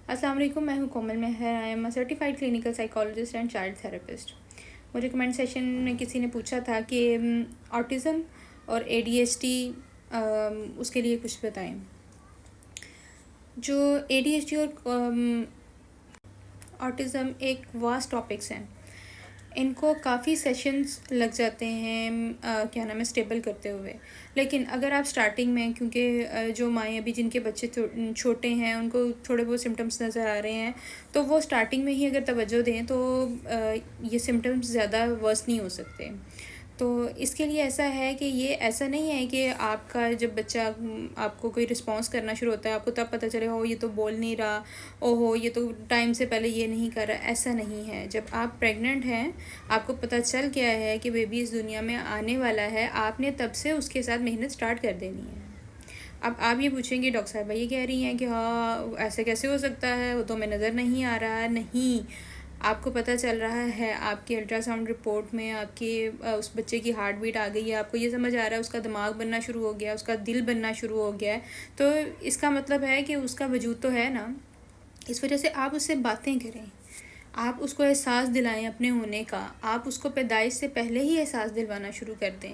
अस्सलाम वालेकुम, मैं हूँ Komal Meher. I am a certified clinical psychologist and child therapist. मुझे कमेंट सेशन में किसी ने पूछा था कि ऑटिज़म और एडीएचडी उसके लिए कुछ बताएं। जो एडीएचडी और ऑटिज़म एक वास्ट टॉपिक्स हैं। इनको काफ़ी सेशंस लग जाते हैं क्या नाम है स्टेबल करते हुए। लेकिन अगर आप स्टार्टिंग में, क्योंकि जो माएँ अभी जिनके बच्चे छोटे हैं उनको थोड़े बहुत सिम्टम्स नज़र आ रहे हैं, तो वो स्टार्टिंग में ही अगर तवज्जो दें तो ये सिम्टम्स ज़्यादा वर्स नहीं हो सकते। तो इसके लिए ऐसा है कि ये ऐसा नहीं है कि आपका जब बच्चा आपको कोई रिस्पॉन्स करना शुरू होता है आपको तब पता चले हो ये तो बोल नहीं रहा, ओहो ये तो टाइम से पहले ये नहीं कर रहा। ऐसा नहीं है। जब आप प्रेग्नेंट हैं, आपको पता चल गया है कि बेबी इस दुनिया में आने वाला है, आपने तब से उसके साथ मेहनत स्टार्ट कर देनी है। अब आप ये पूछेंगे डॉक्टर साहब ये कह रही हैं कि हाँ ऐसे कैसे हो सकता है, वो तो हमें नज़र नहीं आ रहा है। नहीं, आपको पता चल रहा है, आपकी अल्ट्रासाउंड रिपोर्ट में आपके उस बच्चे की हार्ट बीट आ गई है, आपको ये समझ आ रहा है उसका दिमाग बनना शुरू हो गया, उसका दिल बनना शुरू हो गया है, तो इसका मतलब है कि उसका वजूद तो है ना। इस वजह से आप उससे बातें करें, आप उसको एहसास दिलाएं अपने होने का। आप उसको पैदाइश से पहले ही एहसास दिलवाना शुरू कर दें।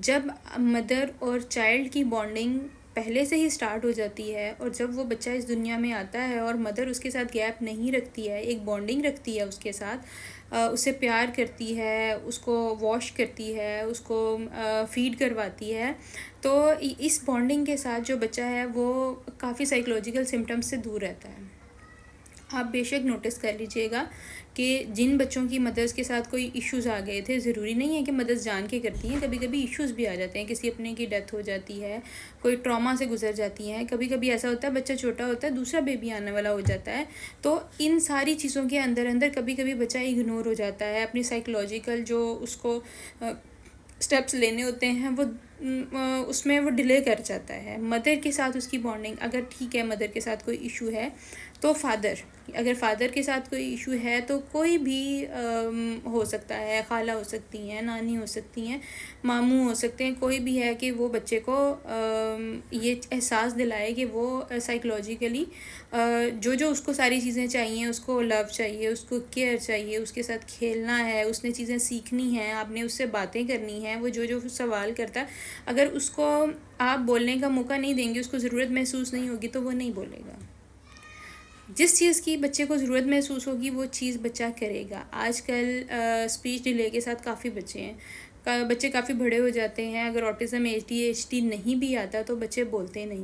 जब मदर और चाइल्ड की बॉन्डिंग पहले से ही स्टार्ट हो जाती है और जब वो बच्चा इस दुनिया में आता है और मदर उसके साथ गैप नहीं रखती है, एक बॉन्डिंग रखती है उसके साथ, उसे प्यार करती है, उसको वॉश करती है, उसको फीड करवाती है, तो इस बॉन्डिंग के साथ जो बच्चा है वो काफ़ी साइकोलॉजिकल सिम्टम्स से दूर रहता है। आप बेशक नोटिस कर लीजिएगा कि जिन बच्चों की मदर्स के साथ कोई इश्यूज़ आ गए थे, ज़रूरी नहीं है कि मदर्स जान के करती हैं, कभी कभी इश्यूज़ भी आ जाते हैं, किसी अपने की डेथ हो जाती है, कोई ट्रॉमा से गुजर जाती हैं, कभी कभी ऐसा होता है बच्चा छोटा होता है दूसरा बेबी आने वाला हो जाता है। तो इन सारी चीज़ों के अंदर अंदर कभी कभी बच्चा इग्नोर हो जाता है, अपनी साइकोलॉजिकल जो उसको स्टेप्स लेने होते हैं वो उसमें वो डिले कर जाता है। मदर के साथ उसकी बॉन्डिंग अगर ठीक है, मदर के साथ कोई इशू है तो अगर फादर के साथ कोई इशू है तो कोई भी हो सकता है, खाला हो सकती हैं, नानी हो सकती हैं, मामू हो सकते हैं, कोई भी है कि वो बच्चे को ये एहसास दिलाए कि वो साइकोलॉजिकली जो जो उसको सारी चीज़ें चाहिए, उसको लव चाहिए, उसको केयर चाहिए, उसके साथ खेलना है, उसने चीज़ें सीखनी हैं, आपने उससे बातें करनी हैं, वो जो जो सवाल करता है अगर उसको आप बोलने का मौका नहीं देंगे, उसको ज़रूरत महसूस नहीं होगी तो वो नहीं बोलेगा। जिस चीज़ की बच्चे को ज़रूरत महसूस होगी वो चीज़ बच्चा करेगा। आजकल स्पीच डिले के साथ काफ़ी बच्चे हैं, बच्चे काफ़ी बड़े हो जाते हैं, अगर ऑटिज़म ADHD नहीं भी आता तो बच्चे बोलते नहीं।